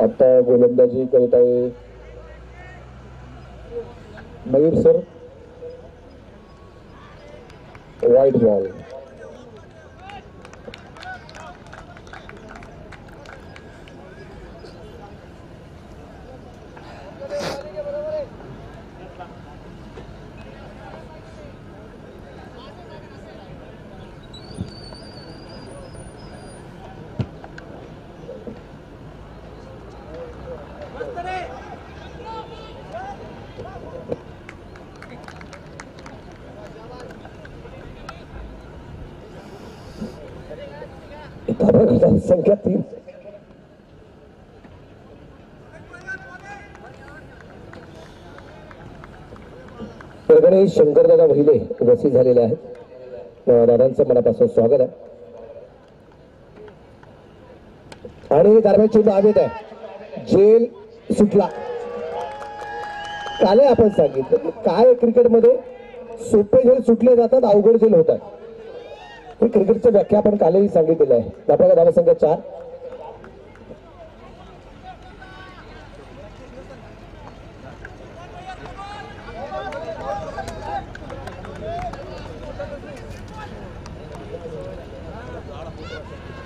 आता गोलंदाजी करीत आहे मयूर सर. वाईट बॉल. संख्या 3. परभणी शंकरदादा महिले उपस्थित झालेले आहेत. दादांचं मनापासून स्वागत आहे. आणि दरम्यान चेंडू हवेत आहे. जेल सुटला. काल आपण सांगितलं काय क्रिकेटमध्ये सोपे जेल सुटले जातात, अवघड जेल होतात. हे क्रिकेटचं व्याख्या आपण कालही सांगितलेलं आहे. आपल्याला धावसंख्या 4.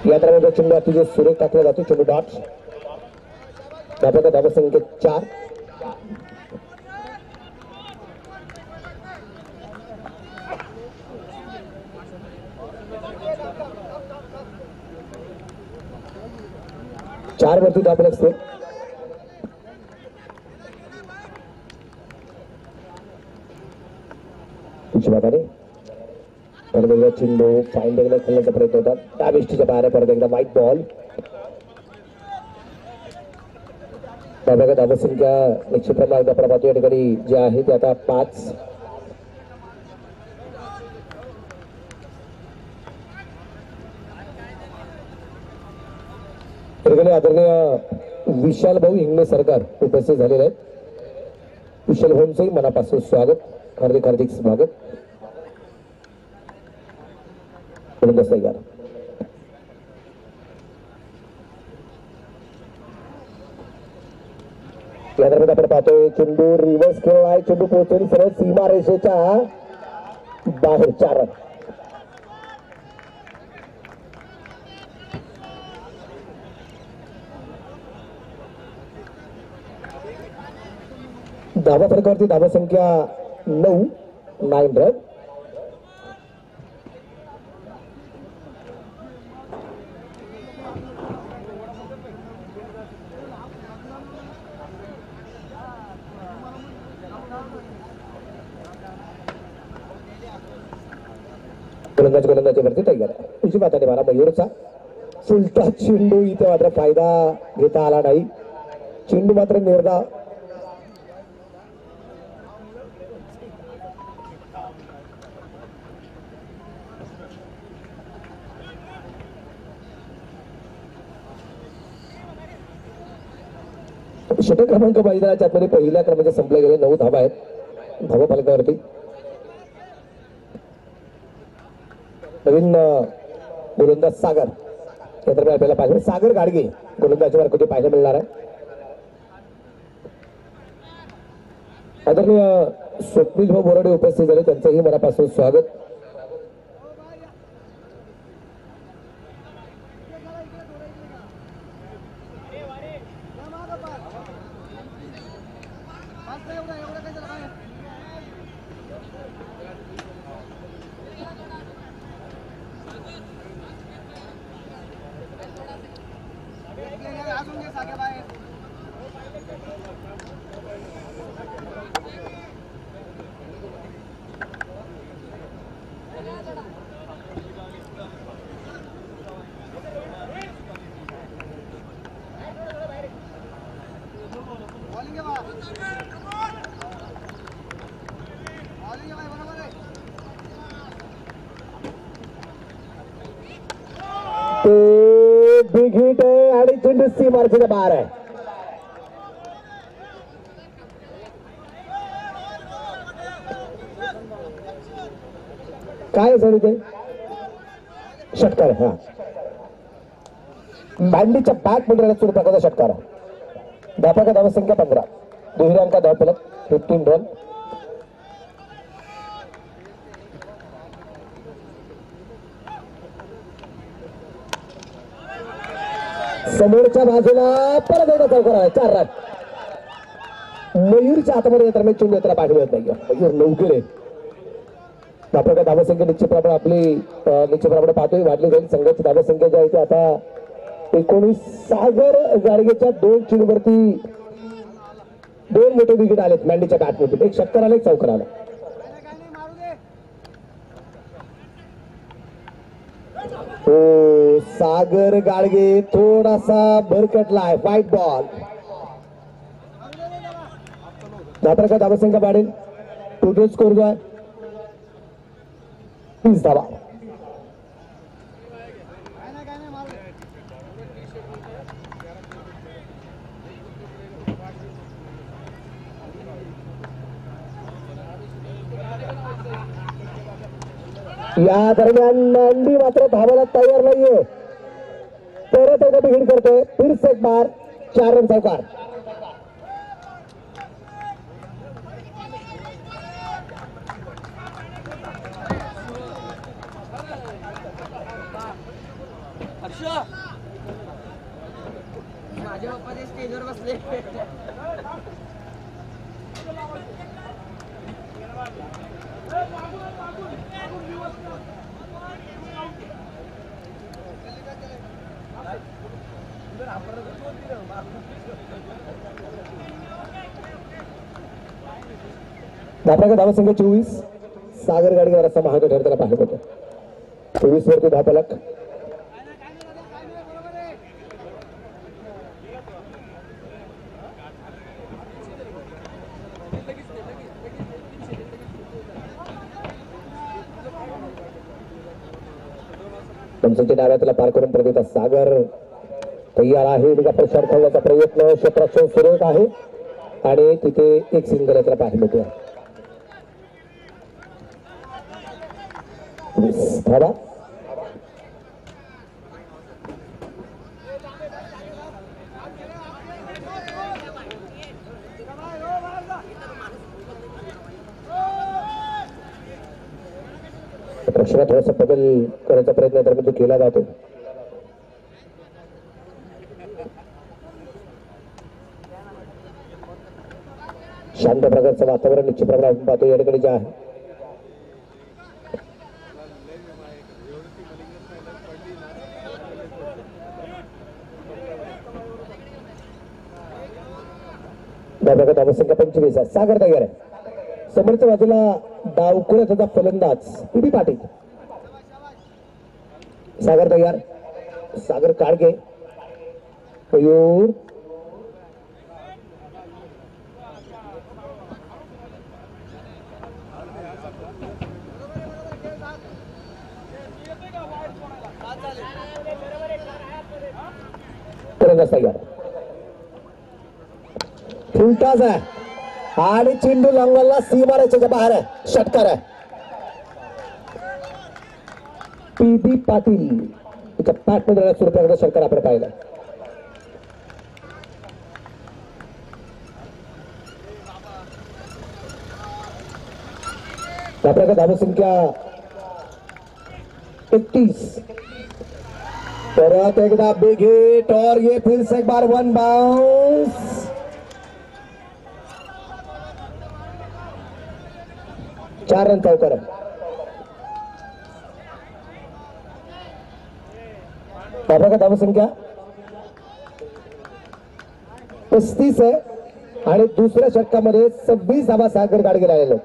या दरम्यान चेंडू अतिशय सुरेख टाकला जातो. चेंडू डॉट. आपल्याला धावसंख्या 4. चार वरती दाबले असते. परत एकदा चेंडू फाईन लेगला खेळण्याचा प्रयत्न होता. त्या गोष्टीच्या बाहेर परत एकदा व्हाईट बॉल. त्याबद्दल धावसंख्या निश्चितप्रमाणे एकदा प्रभात या ठिकाणी जे आहे ते आता 5. आदरणीय विशाल भाऊ इंगळे सरकार उपस्थित झालेले आहेत. विशाल भाऊंचंही मनापासून स्वागत, हार्दिक हार्दिक स्वागत. या दरम्यान आपण पाहतोय चेंडू रिव्हर्स खेळलाय. चेंडू पोहोचेल सरळ सीमा रेषेच्या बाहेर. 4 रन. धावा फरकावरती धावसंख्या 9. 9 रन. गोलंदाजीवरती तयार आहे. उजवी बाजूने मला मयूरचा सुलटा चेंडू. इथे मात्र फायदा घेता आला नाही. चेंडू मात्र निर्धाव. षटक क्रमांक मैदानाच्या आतमध्ये पहिल्या क्रमांकाचे संपले गेले. 9 धावा आहेत धावा फलकावरती. नवीन गोलंदाज सागर या दरम्यान आपल्याला पाहिजे. सागर गाडगे गोलंदाजीवर कुठे पाहायला मिळणार आहे. आदरणीय स्वप्नील भाऊ बोराडे उपस्थित झाले, त्यांचंही मनापासून स्वागत. बिग हिट आहे आणि चेंडू सीमारेषेच्या बाहेर आहे. काय झालं ते षटकार. हा बँडीच्या बॅट मंडळाला सुरू प्रकारचा षटकार. धापा धावसंख्या 15, दुहेऱ्यांका धावफलक 15 रन. समोरच्या बाजूला परत एकदा चौकार आहे. 4 रन. मयूरच्या हातामध्ये येताना चेंडू येताना पाठवत नाही. मयूर लवकर आहे. धापा धावसंख्या निश्चितप्रमाणे आपली निश्चितप्रमाणे पाहतोय वाढली जाईल. संघाची धावसंख्या जी आहे ती आता 19. सागर गाडगेच्या 2 चेंडूवरती 2 मोठे विकेट आलेत मॅन्डीच्या बॅटमधून. एक षटकार आला, एक चौकार आला. हो, सागर गाडगे थोडासा भरकटलाय. White ball. धापा धावसंख्या वाढेल. टोटल स्कोर जो आहे 30 धावा. या दरम्यान मॅन्डी मात्र धावायला तयार नाहीये. परत एकदा बिघिड करतोय. फिर एक बार 4 रन चौकार. माझ्या पप्पा स्टेजवर बसले. धापा धावसंख्या 24. सागर गाडगेवर असा महाग ठरताना पाहिलं होतं. 24 वरती धावफलक. पंचांच्या डाव्यातला पार करून प्रदेता सागर तयार आहे. प्रचार करण्याचा प्रयत्न क्षेत्ररक्षण सुरू आहे आणि तिथे एक सिंगल यात्रा पाहायला मिळते. धावा. प्रश्न थोडासा बदल करण्याचा प्रयत्न तर केला जातो. शांत प्रकारचं वातावरण निश्चितप्रमाणे आपण पाहतो या ठिकाणी जे आहे. धावसंख्या 25 आहे. सागर तयार आहे. समोरच्या बाजूला डावकुळे त्याचा फलंदाज पीबी पाटील. सागर तयार. सागर काळगे. मयूर. फलंदाज तयार. फुलटाच आहे आणि चेंडू लंगलला सीमारेषेच्या बाहेर आहे. षटकार आहे. पीबी पाटील त्याच्या पॅटमध्ये स्वरूपाचा षटकार आपण पाहिला. आपल्याकडे धावसंख्या 31. परत एकदा बिग हिट और ये फिर से एक बार 1 बाउंस. चार रन चौकार. बाबा का धावसंख्या 35 आहे आणि दुसऱ्या षटकामध्ये 26 धावा सागर गाडगे आलेले.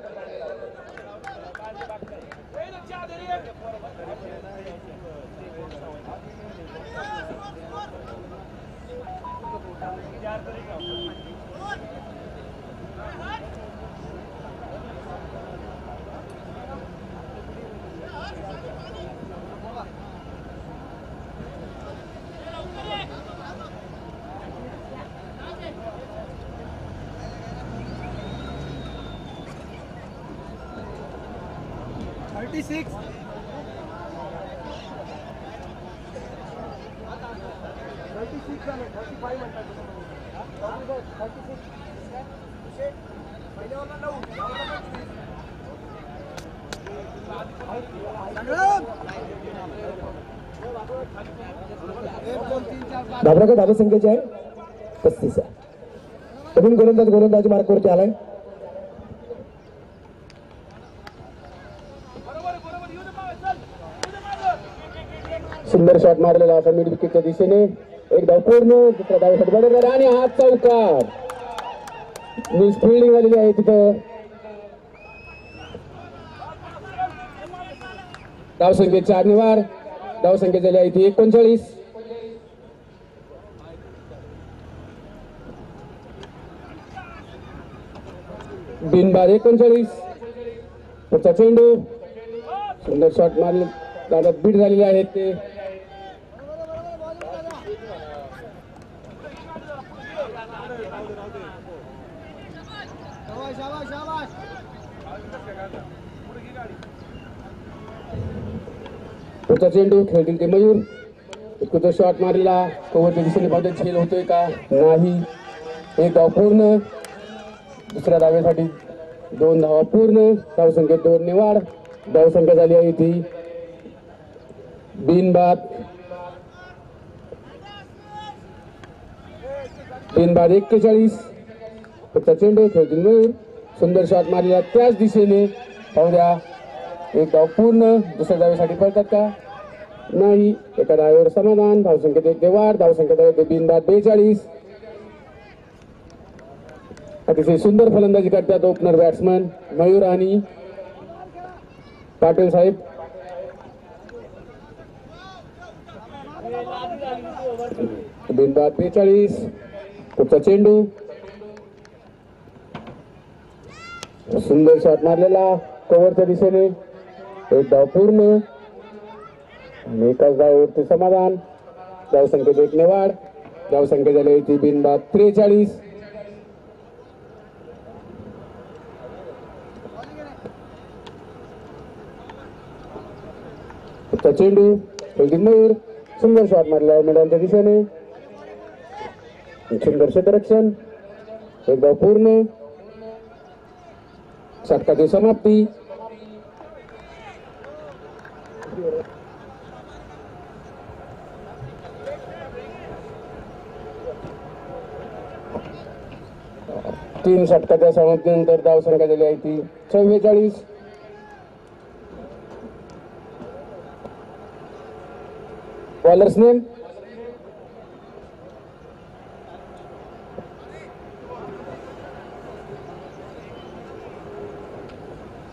धाबराच्या धाबा संख्येचे आहे 35 आहे. नवीन गोलंदाजी मार्कवरती आलाय. सुंदर शॉट मारलेला असा मिड विकेटच्या दिशेने. एक धाव पूर्ण. दुसरा धाव बरोबर आणि हा चौकार. मिस फिल्डिंग झालेली आहे तिथं. धावसंख्येत 4 निवार. धावसंख्या झाली आहे ती 39. बिनबाद 39. पुढचा चेंडू. सुंदर शॉट मारले. दादा बीट झालेले आहेत ते. पुढचा चेंडू खेळतील ते मयूर. एक शॉट मारलेला. कव्हरच्या दिशेने बघत झेल होतोय का नाही. एक धाव पूर्ण. दुसऱ्या धाव्यासाठी 2 धावा पूर्ण. धावसंख्येत 2 ने वाढ. धावसंख्या झाली आहे ती बिनबाद 41. पुढचा चेंडू खेळतील मयूर. सुंदर शॉट मारलेला त्याच दिशेने. पाहू द्या. एक धाव पूर्ण. दुसऱ्या धावेसाठी पळतात का नाही. एका धावेवर समाधान. धावसंख्येत 1 ने वाढ. धावसंख्येत बिनबाद 42. अतिशय सुंदर फलंदाजी करतात ओपनर बॅट्समन मयूर आणि पाटील साहेब. बिनबाद 42. पुढचा चेंडू. सुंदर शॉट मारलेला कव्हरच्या दिशेने. एक धाव पूर्ण आणि एकाच धावेवरती समाधान. धावसंख्येत 1 ने वाढ. धावसंख्या झाली ती बिनबाद 43. चेंडू खेळतील मयूर. सुंदर शॉट मारला मैदानाच्या दिशेने. सुंदर क्षेत्ररक्षण. एक धाव पूर्ण. षटकाची समाप्ती. तीन षटकाच्या समाप्तीनंतर धावसंख्या झाली आहे ती 44. Bowlers name.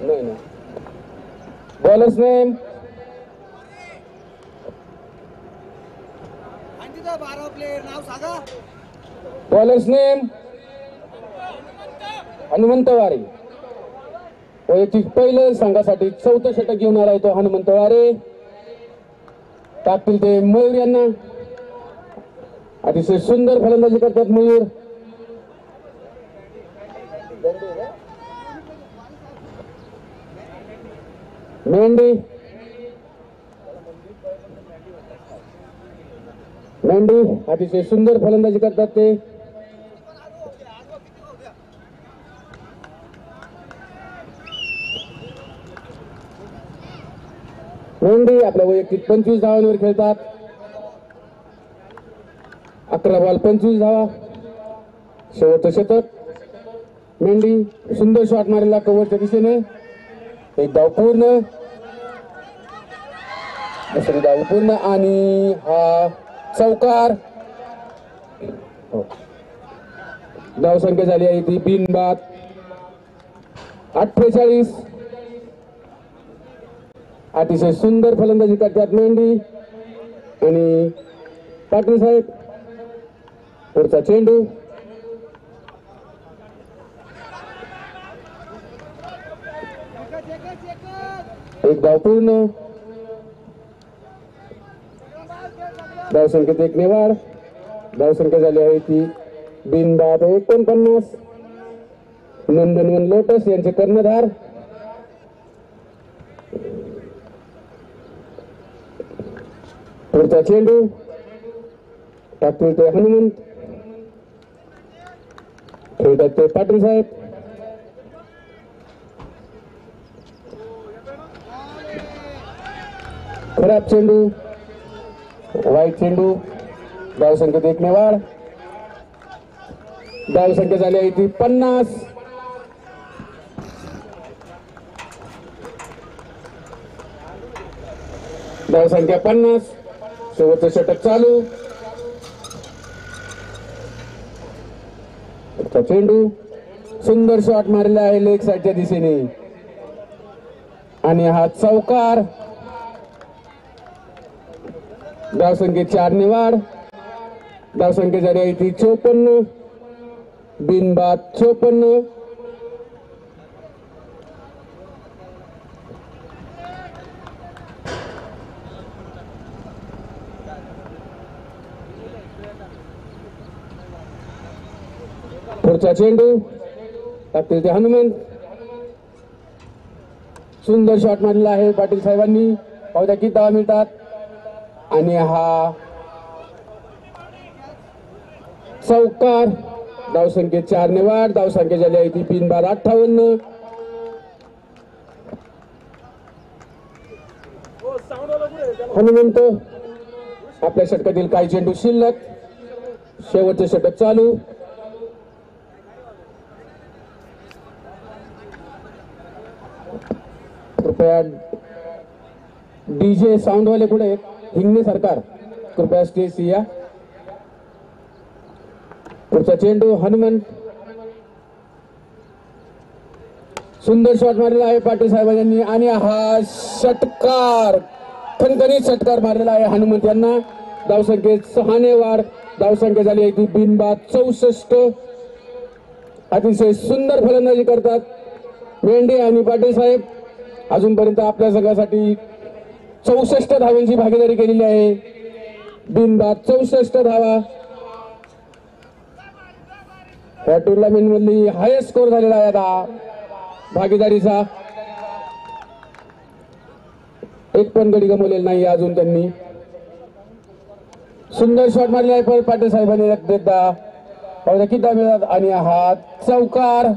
नाही. Bowlers name. Bowlers name Hanumant Ware. वैयक्तिक पहिलं संघासाठी 4थं षटक घेऊन आलाय तो हनुमंत वारे. टाकतील ते मयूर यांना. अतिशय सुंदर फलंदाजी करतात मयूर. मेंढी. अतिशय सुंदर फलंदाजी करतात ते. मेंढी आपल्या वैयक्तिक 25 धावांवर खेळतात. 11 बॉल 25 धावा. शेवटचं शतक. मेंढी. सुंदर शॉट मारलेला कव्हरच्या दिशेने. एक धाव पूर्ण. दुसरी धाव पूर्ण आणि हा चौकार. धावसंख्या झाली आहे ती बिनबाद 48. अतिशय सुंदर फलंदाजी करतात मेंढी आणि पाटील साहेब. पुढचा चेंडू. एक धाव पूर्ण. धावसंख्येत 1 ने वाढ. धावसंख्या झाली आहे ती बिनबाद 49. नंदनवन लोटस यांचे कर्णधार. पुढचा चेंडू. टाकतील ते हनुमंत. खेळतात ते पाटील साहेब. खराब चेंडू, वाईट चेंडू. धावसंख्येत 1 ने वाढ. धावसंख्या झाली आहे ती 50. धावसंख्या 50. शेवटचं षटक चालू. चेंडू सुंदर शॉट मारलेला आहे लेग साईडच्या दिशेने आणि हा चौकार. धावसंख्येत 4 ने वाढ. धावसंख्या झाली आहे ती 54. बिनबाद 54. पुढचा चेंडू टाकतील ते हनुमंत. सुंदर शॉट मारलेला आहे पाटील साहेबांनी. पाहूया किती धावा मिळतात. आणि हा चौकार. धावसंख्येत 4 ने वाढ. धावसंख्या झाली आहे ती बिनबाद 58. हनुमंत आपल्या षटकातील काही चेंडू शिल्लक. शेवटचे षटक चालू. कृपया डीजे साऊंड वाले कुठे हिंगणे सरकार कृपया स्टेज या. पुढचा चेंडू हनुमंत. सुंदर शॉट मारलेला आहे पाटील साहेबांनी आणि हा षटकार. खणखणीत षटकार मारलेला आहे हनुमंत यांना. धावसंख्येत 6 ने वाढ. धावसंख्या झाली आहे ती बिनबाद 64. अतिशय सुंदर फलंदाजी करतात मेंढे आणि पाटील साहेब. अजूनपर्यंत आपल्या संघासाठी 64 धावांची भागीदारी केलेली आहे. बिनबाद 64 धावा. या टुर्नामेंट मधली हायेस्ट स्कोर झालेला आहे आता भागीदारीचा. एक पण गडी गमावलेला नाही अजून त्यांनी. सुंदर शॉट मारलेला आहे पाटील साहेबांनी एकदा. पाहूया किती धावा मिळतात. आणि हा चौकार.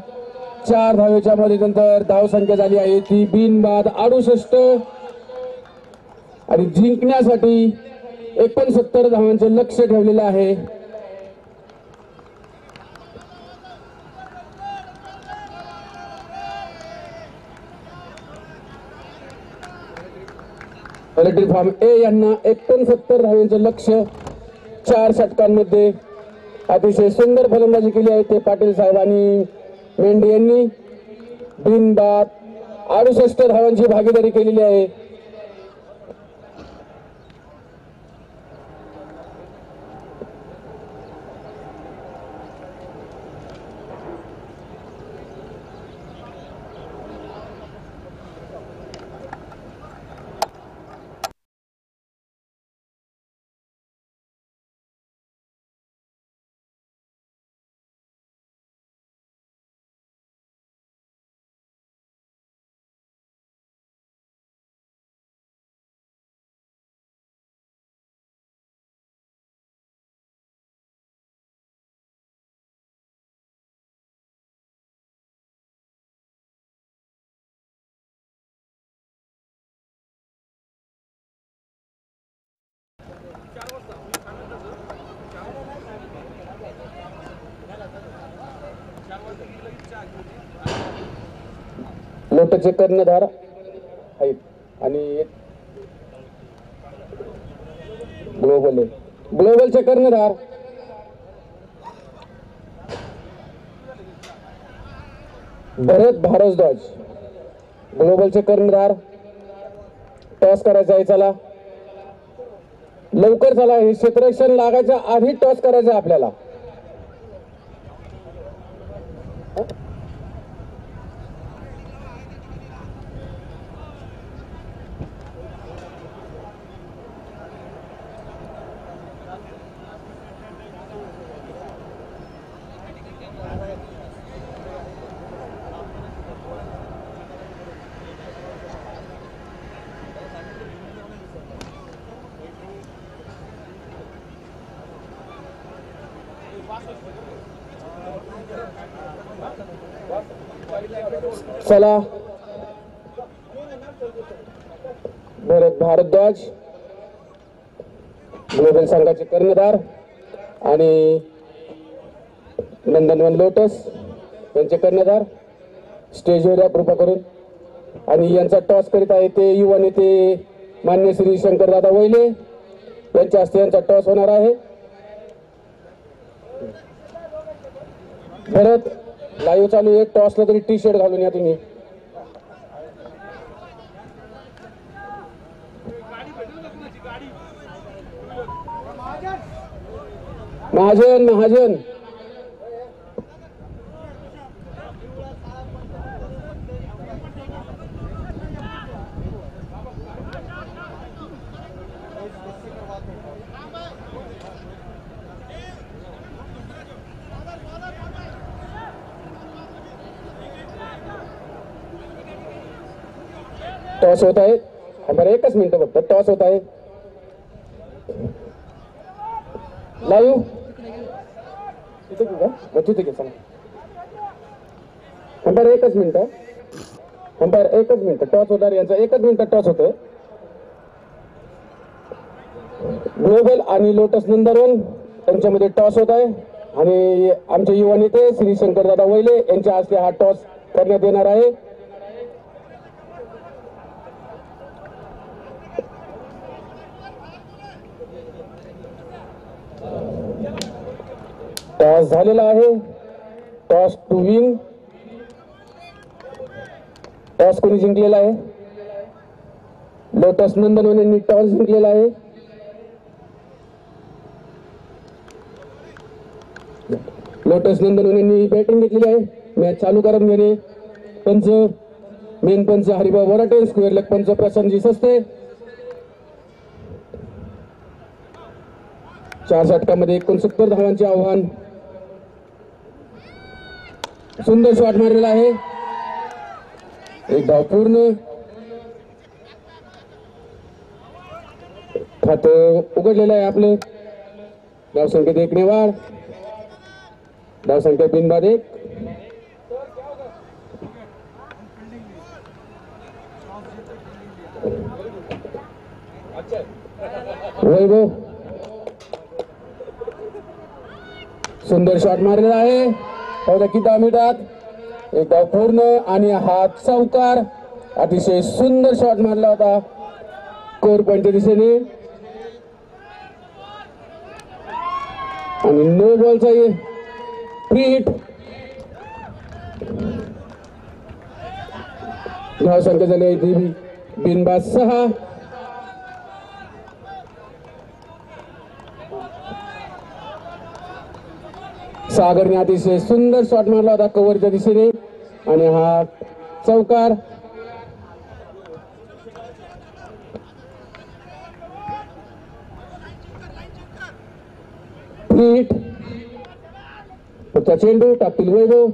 4 धावेच्या मध्यंतर धावसंख्या झाली आहे ती बिनबाद 68. आणि जिंकण्यासाठी 69 धावांचे लक्ष ठेवलेलं आहे. पॉलिटिक फार्म ए यांना 69 धावांचे लक्ष 4 षटकांमध्ये. अतिशय सुंदर फलंदाजी केली आहे ते पाटील साहेब आणि मेंढे यांनी. बिनबाद 68 धावांची भागीदारी केलेली आहे. लोटचे कर्णधार आहेत आणि ग्लोबलचे कर्णधार भरत भारद्वाज. ग्लोबलचे कर्णधार. टॉस करायचा आहे. चला लवकर चला. हे क्षेत्ररक्षण लागायच्या आधी टॉस करायचा आपल्याला. चला भरत भारद्वाज ग्लोबल संघाचे कर्णधार आणि नंदनवन लोटस यांचे कर्णधार स्टेजवर या कृपा करून. आणि यांचा टॉस करीत आहे ते युवा नेते मान्य श्री शंकरदादा वैले यांच्या हस्ते यांचा टॉस होणार आहे. भरत लाईव्ह चालू आहे. टॉसला तरी टी शर्ट घालून या तुम्ही. महाजन महाजन टॉस होत आहे. बरं एकच मिनिट फक्त. टॉस होत आहे लाईव्ह तिथे घेऊ का तिथे घे सांग. अंपायर एकच मिनिट. अंपायर एकच मिनिट. टॉस होणार यांचा एकच मिनिट टॉस होतोय. ग्लोबल आणि लोटस नंदनवन यांच्यामध्ये टॉस होत आहे आणि आमचे युवा नेते श्री शंकरदादा वैले यांच्या हस्ते हा टॉस करण्यात येणार आहे. टॉस झालेला आहे. Toss to win. टॉस कोणी जिंकलेला आहे? लोटस नंदनवन यांनी टॉस जिंकलेला आहे. लोटस नंदनवन यांनी बॅटिंग घेतलेली आहे. मॅच चालू करून घेणे पंच मेन पंच हरिभाऊ वराटे, स्क्वेअर लेग पंच प्रशांतजी सस्ते. 4 षटकामध्ये 69 धावांचे आव्हान. सुंदर शॉट मारलेला आहे. एक धाव पूर्ण. खातं उघडलेलं आहे आपलं. धावसंख्येत 1 ने वाढ. धावसंख्या बिनबाद 1. वैभव सुंदर शॉट मारलेला आहे. पाहूया किती धाव मिळतात. एक धाव पूर्ण आणि हा चौकार. अतिशय सुंदर शॉट मारला होता स्कोर पॉइंटच्या दिशेने आणि नो बॉलचा फ्री हिट. धावसंख्या झाली आहे बिनबाद 6. सागरने अतिशय सुंदर शॉट मारला होता कव्हरच्या दिशेने आणि हा चौकार. हिट. पुढचा चेंडू टाकतील वैभव.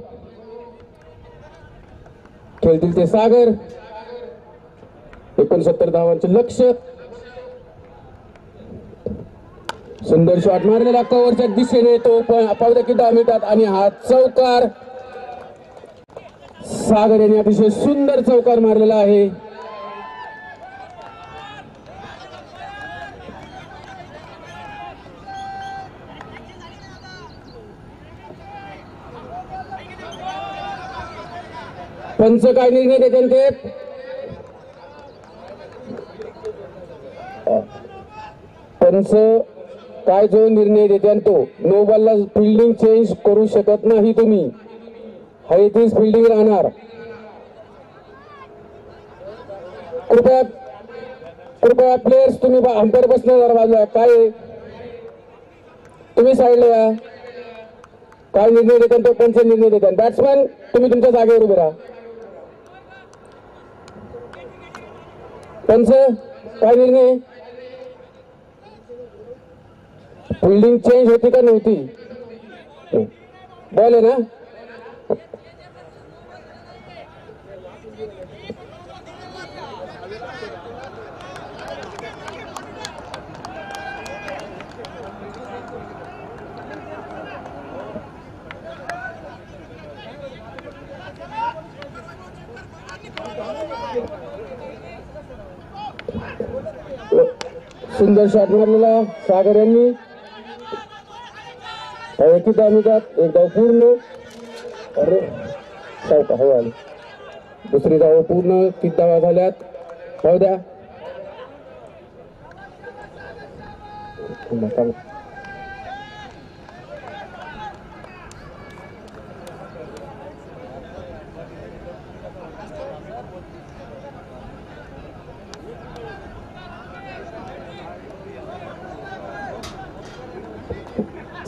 खेळतील ते सागर. 69 धावांचे लक्ष्य. सुंदर शॉट मारलेला कव्हरच्या दिशेने तो पावत्या किती धाव मिळतात आणि हा चौकार. सागर यांनी अतिशय सुंदर चौकार मारलेला आहे. पंच काय निर्णय देते ते? पंच काय जो निर्णय देते तो नो बॉलला फिल्डिंग चेंज करू शकत नाही तुम्ही. हाय तीच फिल्डिंग राहणार. कृपया कृपया प्लेयर्स तुम्ही अंपायर बसणार बाजूला. काय तुम्ही साईडला या. काय निर्णय देतात तो पंच निर्णय देतात. बॅट्समॅन तुम्ही तुमच्या जागेवर उभे राहा. पंच काय निर्णय? फिल्डिंग चेंज होती का नव्हती? बॉल आहे ना. सुंदर शॉट मारलेला सागर यांनी. एकी धावतात, एक धाव पूर्ण. अरे चौका हो आली. दुसरी धाव पूर्ण. 3 धावा झाल्यात. पाहू द्या.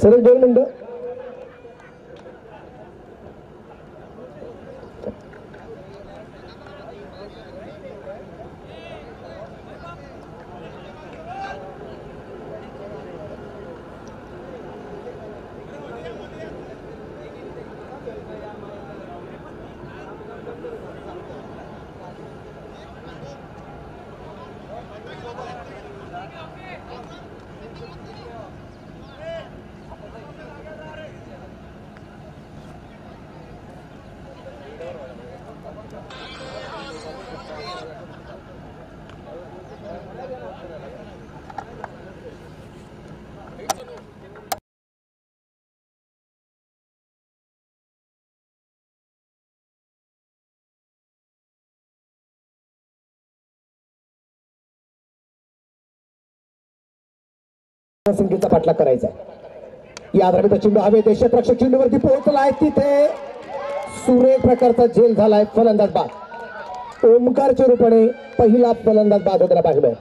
सर 2 मिनिटं. संख्येचा पाठलाग करायचा आहे. या दरम्यान चेंडू हवेत. क्षेत्ररक्षक चेंडूवरती पोहोचलाय. तिथे सुरेख प्रकारचा झेल झालाय. फलंदाज बाद. ओमकारच्या रूपाने पहिला फलंदाज बाद होताना पाहिलं.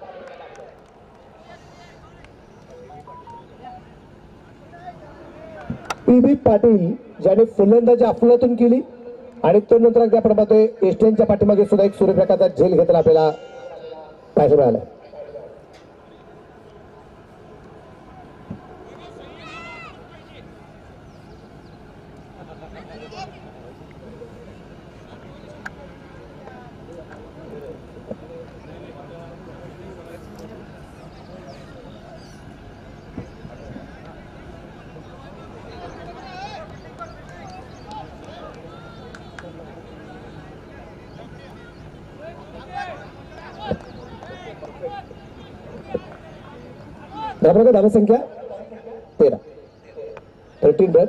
पी पाटील ज्याने फलंदाजी अफलातून केली आणि तो नंतर आपण पाहतोय एस्टियनच्या पाठीमागे सुद्धा एक सुरेख प्रकारचा झेल घेताना आपल्याला पाहायला मिळाला. धावसंख्या 13. 13 रन.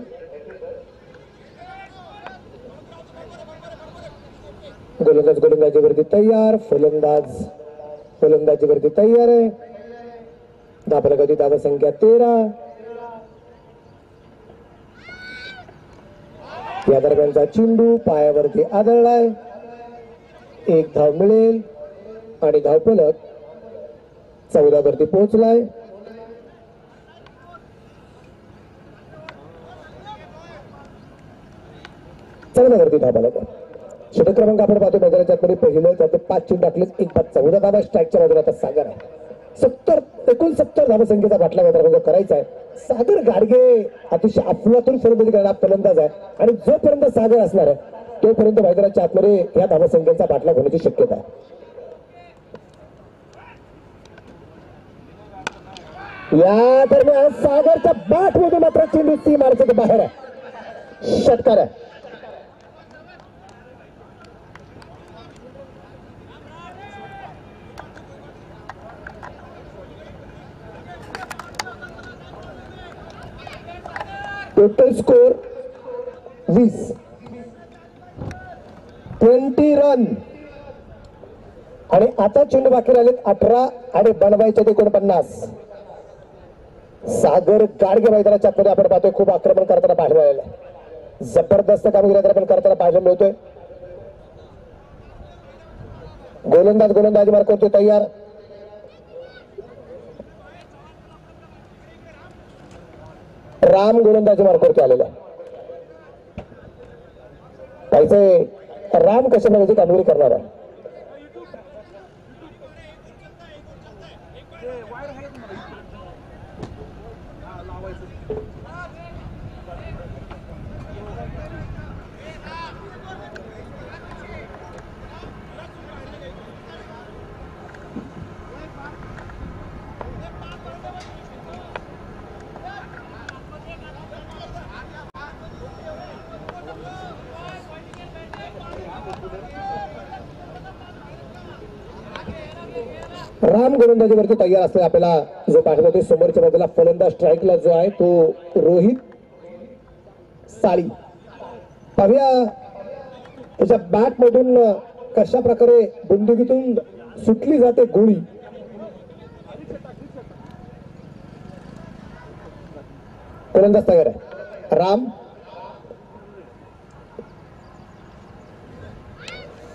गोलंदाजीवरती तयार. फलंदाजीवरती तयार आहे. धावफलकाची धावसंख्या 13. या दरम्यानचा चेंडू पायावरती आदळलाय. 1 धाव मिळेल आणि धावफलक 14 वरती पोहोचलाय. वरती धावफलक. षटक क्रमांक आपण पाहतो मैदानाच्या आतमध्ये पहिलं त्यात 5 चेंडू टाकले. 1 बाद. 14 धावा. स्ट्राईकच्या बाजूला आता सागर आहे. 69 धावसंख्येचा पाठलाग मैदानामध्ये करायचा आहे. सागर गाडगे अतिशय अफलातून फलंदाजी करणारा फलंदाज आहे आणि जोपर्यंत सागर असणार आहे तोपर्यंत मैदानाच्या आतमध्ये या धावसंख्येचा पाठलाग होण्याची शक्यता आहे. या दरम्यान सागरच्या बाट मध्ये मात्र चेंडू ती मार्गाच्या बाहेर आहे. षटकार आहे. Total score 20. 20 रन आणि आता चेंडू बाकी राहिलेत 18 आणि बनवायचे 49. सागर गाडगे मैदानाच्या आतमध्ये आपण पाहतोय खूप आक्रमण करताना पाहायला मिळालं. जबरदस्त कामगिरी आपण करताना पाहायला मिळतोय. गोलंदाजी मार्क करतोय तयार. राम गोलंदाजी मार्कवरती आलेला. पाहिजे राम कशा प्रकारची कामगिरी करणार आहे. राम गोलंदाजीवरती तयार असलेला आपल्याला जो पाठवतो समोरच्या बाजूला फलंदाज स्ट्राईकला जो आहे तो रोहित साळी. पाहूया त्याच्या बॅट मधून कशा प्रकारे बंदुकीतून सुटली जाते गोळी. गोलंदाज तयार आहे राम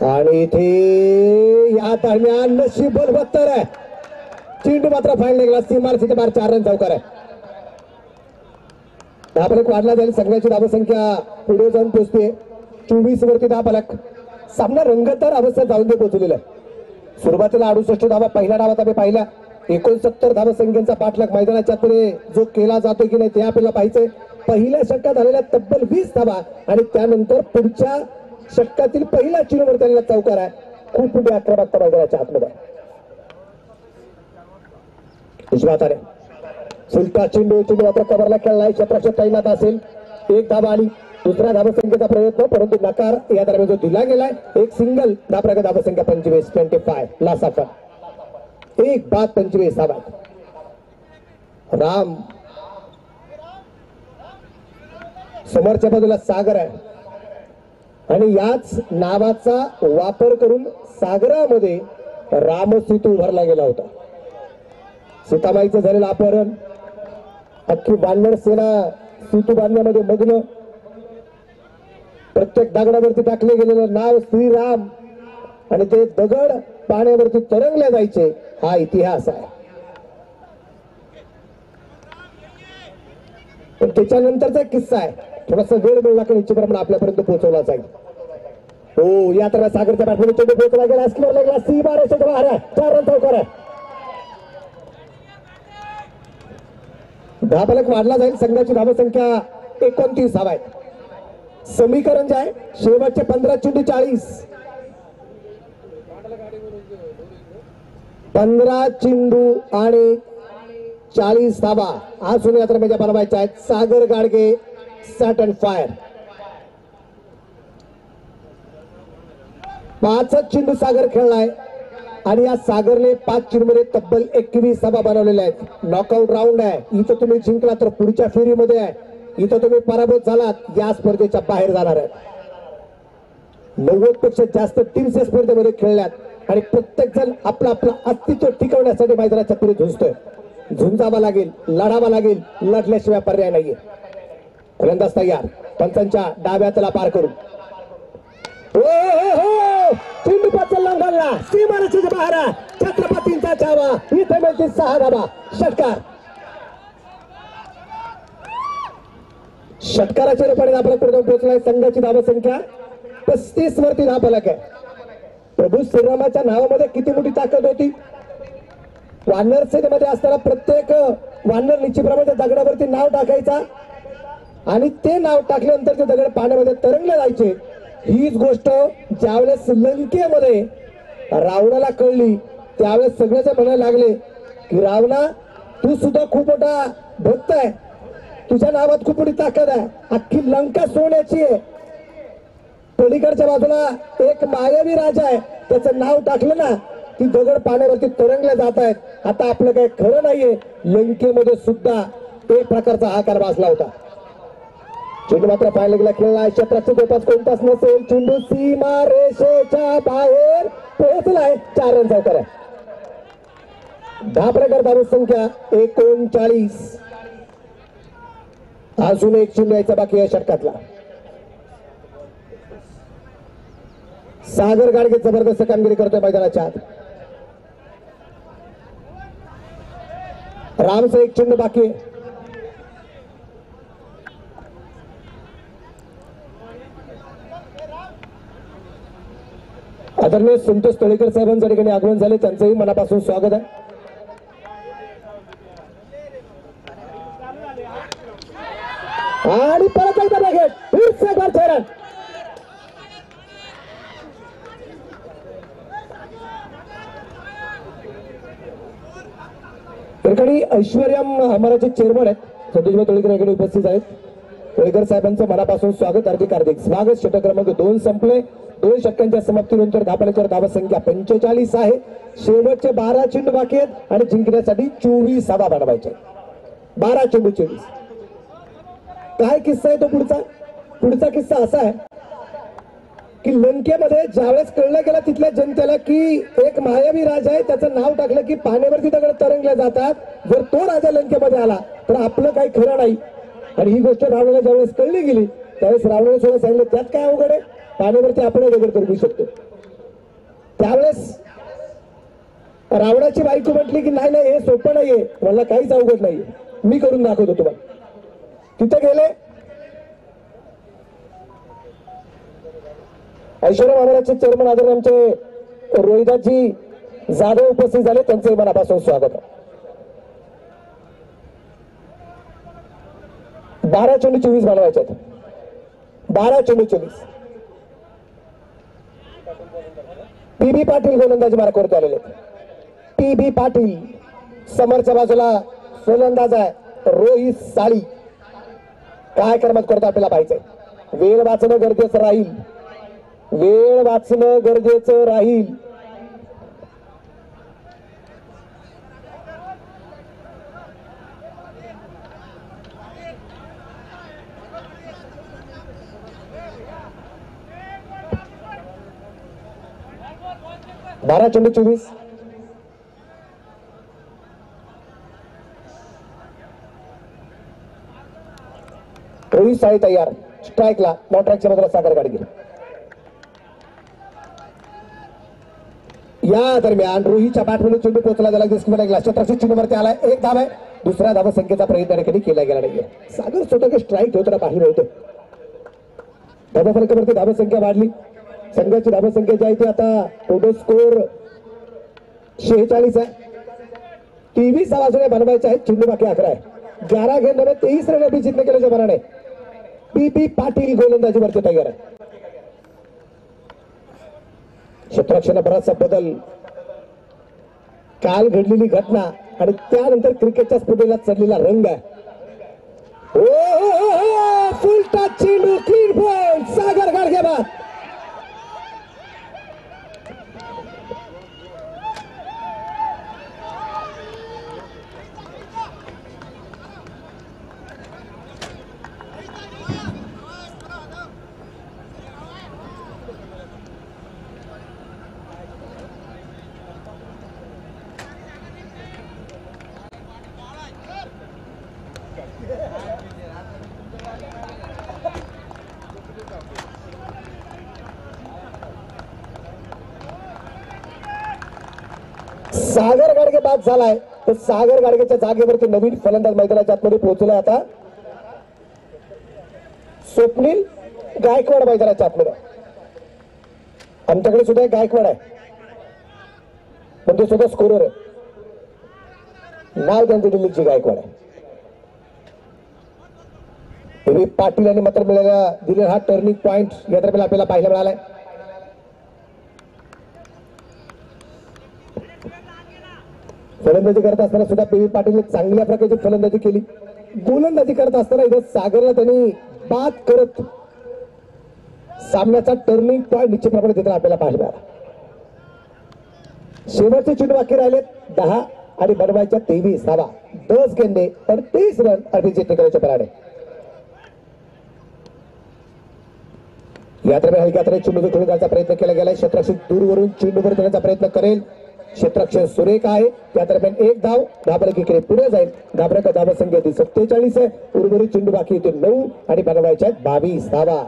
आणि इथे या दरम्यान नशीब बलवत्तर आहे. चेंडू मात्र फाईन निघाला. सीमारसीच्या बाहेर 4 रन चौकार आहे. धापलक वाढला जाईल. संघाची धावसंख्या पुढे जाऊन पोहोचते 24 वरती धापलक. सामना रंगतदार अवस्थेत जाऊन ते पोहोचलेला आहे. सुरुवातीला 68 धावा पहिल्या डावात आम्ही पाहिल्या. 69 धावसंख्येचा पाठलाग मैदानाच्या पुढे जो केला जातो की नाही ते आपल्याला पाहिजे. पहिल्या षटकात आलेल्या तब्बल 20 धावा आणि त्यानंतर पुढच्या षटकातील पहिला चेंडूवर त्याला चौकार आहे. खूप मोठी आक्रमकता मैदानाच्या आतमध्ये. उजव्या सुलटा चेंडू मात्र कव्हरला खेळलाय. क्षेत्ररक्षक तैनात असेल. 1 धावा आली. दुसऱ्या धावसंख्येचा प्रयत्न परंतु नकार या दरम्यान जो दिला गेलाय. एक सिंगल धावसंख्या 25 लास्ट ऑफर. 1 बाद 25 धावा. राम समोरच्या बाजूला सागर आहे आणि याच नावाचा वापर करून सागरामध्ये रामसेतू उभारला गेला होता. सीतामाईचं झालेलं अपहरण. अख्खी बांधण सेना सेतू बांधण्यामध्ये मग्न. प्रत्येक दगडावरती टाकले गेलेलं नाव श्रीराम आणि ते दगड पाण्यावरती तरंगले जायचे. हा इतिहास आहे. पण त्याच्यानंतरचा किस्सा आहे. थोडासा वेळ मिळला की निश्चितप्रमाणे आपल्यापर्यंत पोहोचवला जाईल. हो या तर सागरच्या बॅटमध्ये चेंडू पोहोचला गेला. स्कोर लागला. सीमा रेषेच्या बाहेर आहे. 4 रन चौकार आहे. धावफलक वाढला जाईल. संघाची धावसंख्या 29 धावा आहे. समीकरण जे आहे शेवटचे 15 चेंडू 40. 15 चेंडू आणि 40 धावा अजून या तर माझ्या बनवायच्या आहेत. सागर गाडगे सॅट अँड फायर. 5 चेंडू सागर खेळलाय आणि या सागरने 5 चेंडूमध्ये तब्बल 21 धावा बनवलेल्या आहेत. नॉकआउट राऊंड आहे. इथं तुम्ही जिंकला तर पुढच्या फेरीमध्ये आहे. इथं तुम्ही पराभूत झालात या स्पर्धेच्या बाहेर जाणार आहे. 90 पेक्षा जास्त टीम्स या स्पर्धेमध्ये खेळल्यात आणि प्रत्येक जण आपलं अस्तित्व टिकवण्यासाठी मैदानाच्या पुढे झुंजतोय. झुंजावा लागेल. लढावा लागेल. लढल्याशिवाय पर्याय नाहीये. फलंदाज तयार. पंचांच्या डाव्या त्याला पार करून चेंडू पाचला घालला. सीमारेषेच्या बाहेर. छत्रपतींचा चावा. इथे मिळतील 6 धावा. षटकाराच्या रूपाने धावफलक पोहोचलाय. संघाची धावसंख्या 35 वरती धावफलक आहे. प्रभू श्रीरामाच्या नावामध्ये किती मोठी ताकद होती. वानर सेनेमध्ये असताना प्रत्येक वानर निश्चितप्रमाणे दगडावरती नाव टाकायचा आणि ते नाव टाकल्यानंतर ते दगड पाण्यामध्ये तरंगले जायचे. हीच गोष्ट ज्यावेळेस लंकेमध्ये रावणाला कळली त्यावेळेस सगळेच म्हणायला लागले की रावणा तू सुद्धा खूप मोठा भक्त आहे. तुझ्या नावात खूप मोठी ताकद आहे. अख्खी लंका सोन्याची आहे. पलीकडच्या बाजूला एक मायावी राजा आहे. त्याचं नाव टाकलं ना की दगड पाण्यावरती तरंगले जात आहेत. आता आपलं काही खरं नाहीये. लंकेमध्ये सुद्धा एक प्रकारचा हाकार वाजला होता. चेंडू मात्र पायलगला खेळलाय. क्षेत्राचे जवळपास कोणताच नसेल. चेंडू सीमा रेषेच्या बाहेर पोहोचलाय. 4 रन चौकार आहे. धापरेकर धावसंख्या 39. अजून एक चेंडू यायचा बाकी आहे षटकातला. सागर गाडगे जबरदस्त कामगिरी करतोय मैदानाच्या आत. रामचा एक चेंडू बाकी आहे. आदरणीय संतोष तळेकर साहेबांच्या ठिकाणी आगमन झाले. त्यांचंही मनापासून स्वागत आहे. आणि परत एकदा बघेल. ठिकाणी ऐश्वर्यम आम्हाचे चेअरमन आहेत संतोषभाई तळेकर याकडे उपस्थित आहेत. तळेकर साहेबांचं मनापासून स्वागत. हार्दिक स्वागत. षटक क्रमांक 2 संपले. 2 षटकांच्या समाप्तीनंतर धावफलकावर धावसंख्या 45 आहे. शेवटचे 12 चेंडू बाकी आहेत आणि जिंकण्यासाठी 24 धावा बनवायचे. 12 चेंडू 24. काय किस्सा आहे तो पुढचा किस्सा असा आहे की लंकेमध्ये ज्यावेळेस कळलं गेलं तिथल्या जनतेला की एक मायावी राजा आहे, त्याचं नाव टाकलं की पाण्यावरती दगड तरंगले जातात, जर तो राजा लंकेमध्ये आला तर आपलं काही खरं नाही. आणि ही गोष्ट रावणाला ज्यावेळेस कळली गेली त्यावेळेस रावणाने सुद्धा सांगितलं त्यात काय अवघड आहे, पाण्यावरती आपण दगड तरंगू शकतो. त्यावेळेस रावणाची बायको म्हटली की नाही नाही हे सोपं नाहीये, मला काहीच अवघड नाहीये, मी करून दाखवतो तुम्हाला. तिथे गेले, ऐश्वर्या महाराजचे चेअरमन आदरणीय आमचे रोहिदासजी जाधव उपस्थित झाले, त्यांचे मनापासून स्वागत आहे. 12 चेंडू 24 बनवायचे आहेत. 12 चेंडू 24. पी.बी. पाटील गोलंदाजी मार्गावरती आलेले. पी.बी. पाटील समोरच्या बाजूला फलंदाज आहे रोहित साळी. काय करमत करतो आपल्याला पाहिजे. वेळ वाचणं गरजेचं राहील, वेळ वाचणं गरजेचं राहील. बारा चेंडू 24. रोहित साळी तयार. स्ट्राईकला नॉट्रॅकच्या बाजूला सागर गाडगे. या दरम्यान रोहितच्या बॅटमधून चेंडू पोहोचला त्याला दिसला गेला. क्षेत्ररक्षक चेंडूवरती आलाय. एक धाव आहे. दुसऱ्या धाव संख्येचा प्रयत्न कधी केला गेला नाहीये. सागर स्वतः स्ट्राईक होताना बाहेर होतं. धावफलकावरती धाव संख्या वाढली. संघाची धाव संख्या जी आहे ती आता टोटल स्कोर 46 आहे. 23 धावा बनवायच्या आहेत. चेंडू बाकी 11 आहे. 11 गेंद 23 रन अभी जीतने के लिए बनाने. पी.बी. पाटील गोलंदाजीवरती तयार आहे. क्षेत्ररक्षण बराचसा बदल, काल घडलेली घटना आणि त्यानंतर क्रिकेटच्या स्पर्धेला चढलेला रंग आहे. फुल टच चेंडू, क्लीन बॉल, सागर गाडगे बाद. सागर गाडगे बाद झालाय. तर सागर गाडगेच्या जागेवरती नवीन फलंदाज मैदानाच्या आतमध्ये पोहोचलाय. आता स्वप्नील गायकवाड मैदानाच्या आतमध्ये. आमच्याकडे सुद्धा एक गायकवाड आहे, पण ते सुद्धा स्कोरर आहे. नाव त्यांचं दिल्लीची गायकवाड आहे. पी.बी. पाटील यांनी मात्र दिलेला हा टर्निंग पॉइंट या दरम्यान आपल्याला पाहायला मिळालाय. फलंदाजी करत असताना सुद्धा पी.बी. पाटील चांगल्या प्रकारची फलंदाजी केली. गोलंदाजी करत असताना इथं सागरला त्यांनी बाद करत सामन्याचा टर्निंग पॉइंट निश्चितप्रमाणे तिथे आपल्याला पाहायला मिळाला. शेवटचे चेंडू बाकी राहिले 10 आणि बनवायच्या 23 धावा. 10 गेंदे 38 रन अभिजित टेकरेच्या पराडे. या दरम्यान हलक्या हाताने चेंडू खेळून जाण्याचा प्रयत्न केला गेलाय. क्षेत्ररक्षक दूरवरून चेंडूवर देण्याचा प्रयत्न करेल. क्षेत्ररक्षक सुरेख आहे. त्या दरम्यान एक धाव. धाबळकीकडे पुढे जाईल. धाबळका धाव संख्या 47 आहे. उर्वरित चेंडू बाकी येते 9 आणि बनवायच्या 22 धावा.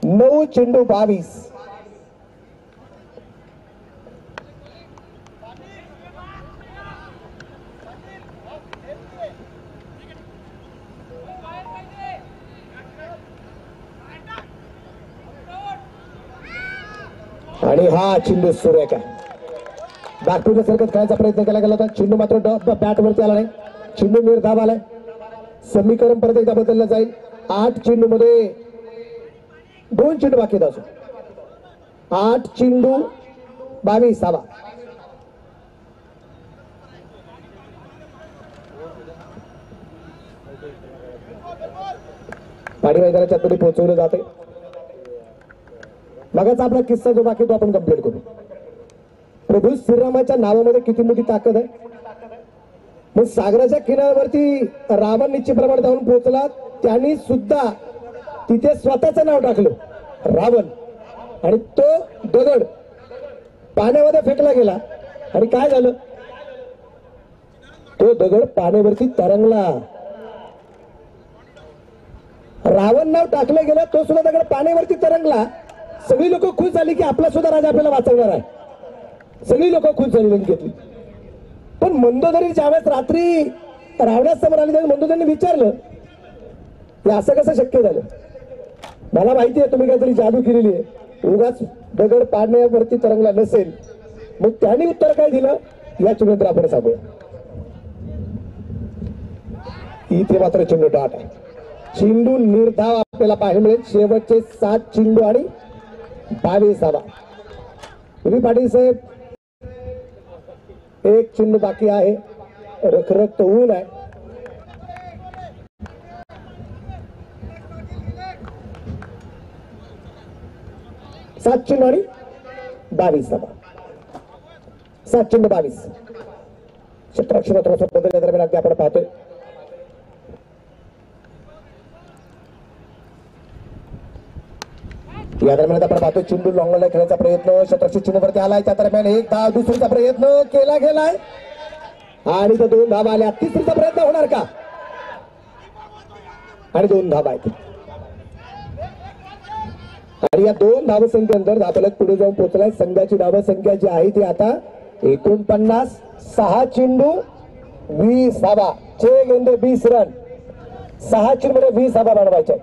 9 चेंडू 22. आणि हा चेंडू सुरेख आहे. बॅकफुटला सरकत खेळायचा प्रयत्न केला गेला होता. चेंडू मात्र बॅट वरती आला नाही. चेंडू निर्धाव आलाय. समीकरण परत एकदा बदललं जाईल. 8 चेंडू मध्ये 2 चेंडू बाकी आहेत अजून. 8 चेंडू 22 धावा. पाणी मैदानाच्या आतमध्ये पोहोचवलं जाते. मगाचा आपला किस्सा जो बाकी तो आपण कंप्लीट करू. प्रभू श्रीरामाच्या नावामध्ये किती मोठी ताकद आहे. मग सागराच्या किनाऱ्यावरती रावण निश्चितप्रमाणे जाऊन पोहोचला, त्यांनी सुद्धा तिथे स्वतःचं नाव टाकलं रावण, आणि तो दगड पाण्यामध्ये फेकला गेला आणि काय झालं, तो दगड पाण्यावरती तरंगला. रावण नाव टाकलं गेलं, तो सुद्धा दगड पाण्यावरती तरंगला. सगळी लोक खुश झाली की आपला सुद्धा राजा आपल्याला वाचवणार आहे. सगळी लोक खुश झाली घेतली. पण मंदोदरी ज्यावेळेस रात्री रावणासमोर आली त्यावेळेस मंदोदरीने विचारलं हे असं कसं शक्य झालं. मला माहिती आहे तुम्ही काहीतरी जादू केलेली आहे, उगाच दगड पाण्यावरती तरंगला नसेल. मग त्यांनी उत्तर काय दिलं याची नंतर आपण सांगूया. इथे मात्र चेंडू डॉट आहे. चेंडू निर्धाव आपल्याला पाहायला मिळेल. शेवटचे 7 चेंडू आणि 22 धावा. तुम्ही पाटील साहेब, एक चेंडू बाकी आहे. रखरख ऊन आहे. सात चेंडू आणि 22 धावा. 7 चेंडू 22. क्षेत्ररक्षणाच्या बदलच्या दरम्यान अगदी आपण पाहतोय. या दरम्यान आपण पाहतो चेंडू लॉंगला खेळण्याचा प्रयत्न क्षेत्ररक्षक चेंडूवरती आलाय. त्या दरम्यान एक धाव, दुसरीचा प्रयत्न केला गेलाय आणि तो 2 धावा आल्या. तिसरीचा प्रयत्न होणार का, आणि 2 धावा आहेत. आणि या 2 धावसंख्येनंतर धावफलक पुढे जाऊन पोहोचलाय. संघाची धावसंख्या जी आहे ती आता 49. 6 चेंडू 20 धावा. 6 गेंदे 20 रन. 6 चेंडूमध्ये 20 धावा बनवायच्या.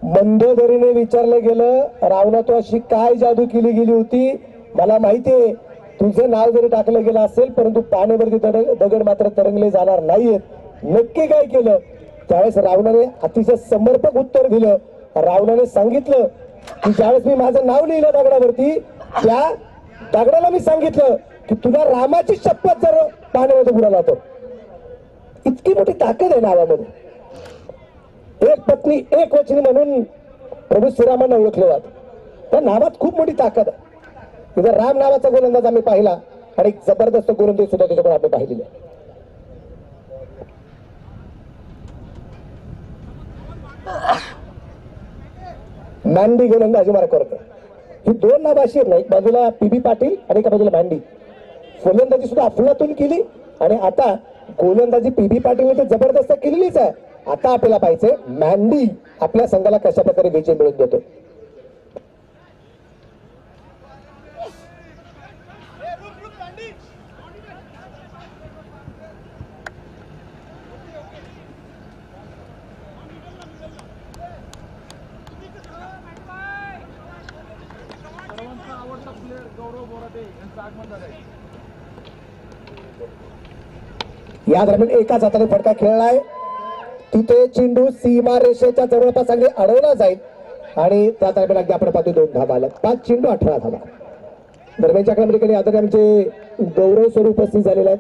मंदोदरीने विचारलं गेलं, रावणा तो अशी काय जादू केली गेली होती. मला माहितीये तुझं नाव जरी टाकलं गेलं असेल, परंतु पाण्यावरती दगड मात्र तरंगले जाणार नाहीयेत. नक्की काय केलं. त्यावेळेस रावणाने अतिशय समर्पक उत्तर दिलं. रावणाने सांगितलं की ज्यावेळेस मी माझं नाव लिहिलं दगडावरती, त्या दगडाला मी सांगितलं की तुला रामाची शपथ जर पाण्यामध्ये बुडाला तर. इतकी मोठी ताकद आहे नावामध्ये. एक पत्नी एक वचनी म्हणून प्रभू श्रीरामांना ओळखलं जातं. त्या नावात खूप मोठी ताकद आहे. इथं राम नावाचा गोलंदाज आम्ही पाहिला आणि एक जबरदस्त गोलंदाज सुद्धा त्याच्याकडे आम्ही पाहिलेले. मँडी गोलंदाजी मार्क करतो. ही 2 नावं अशी आहेत ना, एक बाजूला पीबी पाटील आणि एका बाजूला मँडी. फलंदाजी सुद्धा अफलातून केली आणि आता गोलंदाजी पीबी पाटीलने तर जबरदस्त केलेलीच आहे. आता आपल्याला पाहिजे मँडी आपल्या संघाला कशा प्रकारे विजय मिळवून देतो. या दरम्यान एकाच हाताने फटका खेळलाय. तिथे चेंडू सीमा रेषेच्या जवळपास अगदी अडवला जाईल आणि त्या दरम्यान अगदी आपण पाहतो 2 धावा आल्या. 5 चेंडू 18 धावा. दरम्यानच्या क्रमांकाने आता आमचे गौरव सर उपस्थित झालेले आहेत.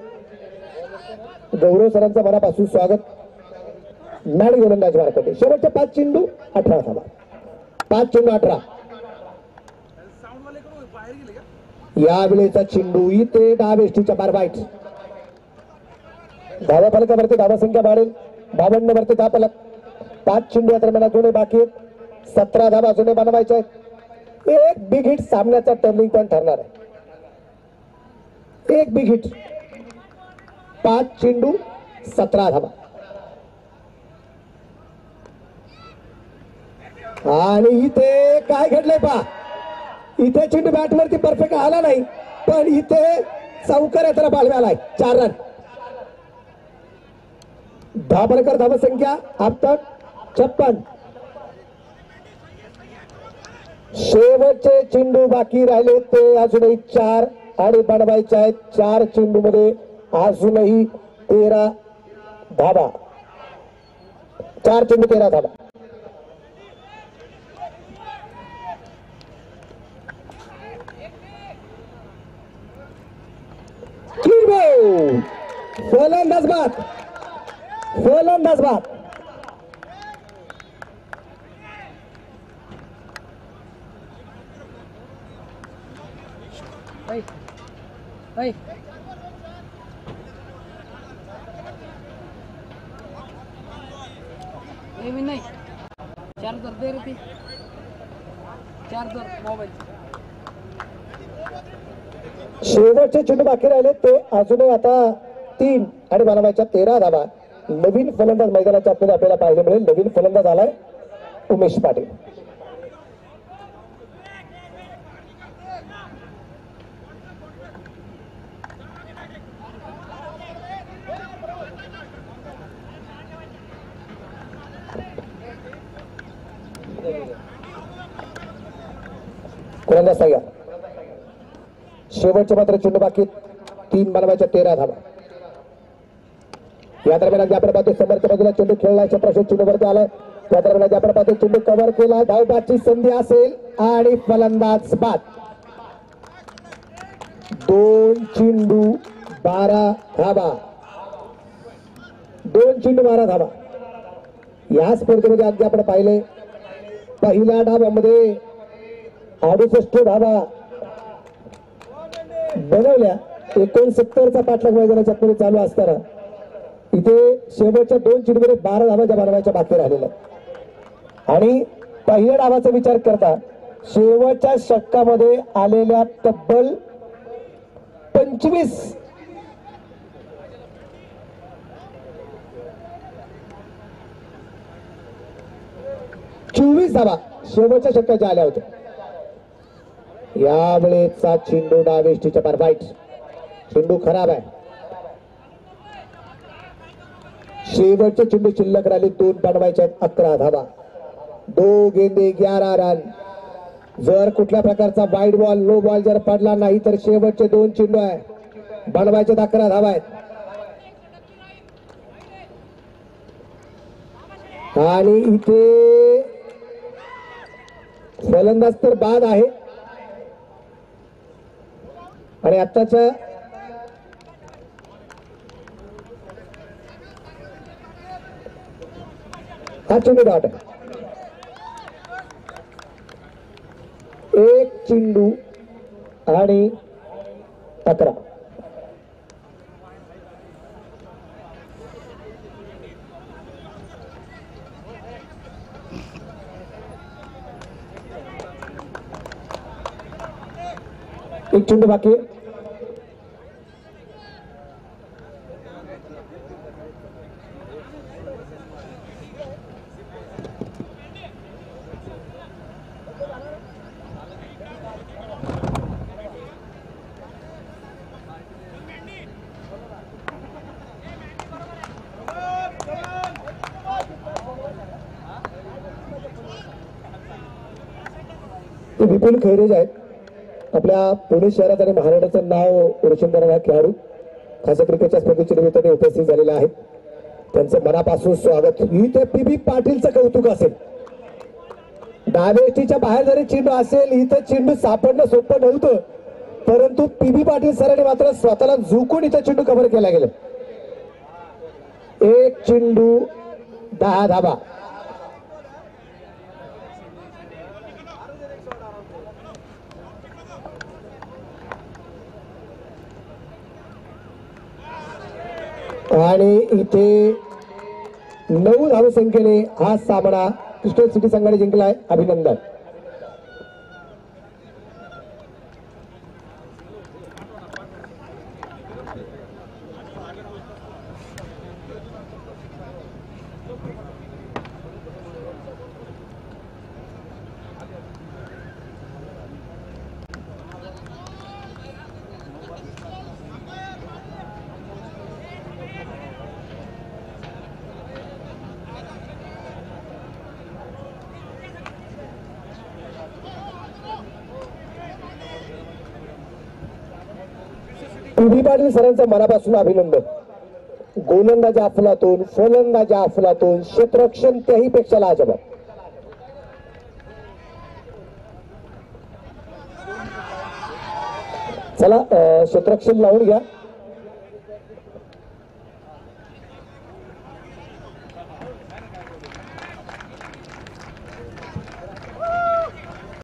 गौरव सरांचं मनापासून स्वागत. मॅड गोलंदाज मार्क होते. शेवटचे 5 चेंडू 18 धावा. 5 चेंडू 18. यावेळेचा चेंडू इथे डाव एसटीच्या बार वाईट. धावा फलकावरती धावसंख्या वाढेल. 52 वरती धाव फलक. 5 चेंडू या दरम्यान अजूनही बाकी आहेत. 17 धावा अजूनही बनवायच्या आहेत. एक बिग हिट सामन्याचा टर्निंग पॉइंट ठरणार आहे. एक बिग हिट. 5 चेंडू 17 धावा. आणि इथे काय घडलंय पहा. इथे चेंडू बॅटवरती परफेक्ट आला नाही, पण इथे चौकार यात्रा बालव्या आलाय. 4 रन. धावफलकर धावसंख्या आता 56. शेवटचे चेंडू बाकी राहिले ते अजूनही 4 आणि बनवायचे आहेत. 4 चेंडू मध्ये अजूनही 13 धावा. 4 चेंडू 13 धावा. फलंदाज बाद. फलंदाज बाद. ऐ मी नाही चार्जर दे रे ती चार्जर मोबाईल शेवटचे चेंडू बाकी राहिले ते अजूनही आता 3 आणि बनवायच्या 13 धावा. नवीन फलंदाज मैदानाच्या आतमध्ये आपल्याला पाहायला मिळेल. नवीन फलंदाज आलाय उमेश पाटील. फलंदाज तयार. शेवटचे मात्र चेंडू बाकी 3 बनवायच्या 13 धावा. या दरम्यान अगदी आपण पाहतो समोरच्या बाजूला चेंडू खेळलाय. चेंडू चेंडूवरती आलाय. त्या दरम्यान अगदी आपण पाहतो चेंडू कव्हर केला. धावबाची संधी असेल आणि फलंदाज बाद. 2 चेंडू 12 धावा. 2 चेंडू 12 धावा. या स्पर्धेमध्ये अगदी आपण पाहिले पहिल्या डावामध्ये 68 धावा बनवल्या. 69चा पाठलाग मैदानाच्या पुढे चालू असताना इथे शेवटच्या 2 चेंडूमध्ये 12 धावा ज्या बनवायच्या बाकी राहिलेल्या. आणि पहिल्या डावाचा विचार करता शेवटच्या षटकामध्ये आलेल्या तब्बल 25 24 धावा शेवटच्या षटकाच्या आल्या होत्या. यावेळेचा चेंडू डावेष्टीच्या पार वाईट. चेंडू खराब आहे. शेवटचे चेंडू शिल्लक राहिले. 2 बनवायचे आहेत. 11 धावा. 2 गेंदे 11 रन. जर कुठल्या प्रकारचा वाईड बॉल लो बॉल जर पडला नाही तर शेवटचे 2 चेंडू आहे. बनवायचे 11 धावा आहेत. आणि इथे फलंदाज तर बाद आहे. आणि आत्ताच्या हा चेंडू डॉट आहे. 1 चेंडू आणि 11. एक चेंडू बाकी. विपुल खैरेज आहेत. आपल्या पुणे शहरात आणि महाराष्ट्राचं नाव रोशन करणारा खेळाडू खासगी क्रिकेटच्या स्पर्धेच्या निमित्ताने उपस्थित झालेले आहेत. त्यांचं मनापासून स्वागत. इथे पीबी पाटीलचं कौतुक असेल. डावेष्टीच्या बाहेर जरी चेंडू असेल इथं चेंडू सापडणं सोपं नव्हतं. परंतु पीबी पाटील सरांनी मात्र स्वतःला झुकून इथं चेंडू कव्हर केला गेला. 1 चेंडू 10 धावा. आणि इथे 9 धावसंख्येने हा सामना क्रिस्टल सिटी संघाने जिंकलाय. अभिनंदन. पीबी पाटील सरांचं मनापासून अभिनंदन. गोलंदाज अफलातून, फलंदाज अफलातून, क्षेत्ररक्षण त्याही पेक्षा लाजवाब. चला क्षेत्ररक्षण लावून घ्या.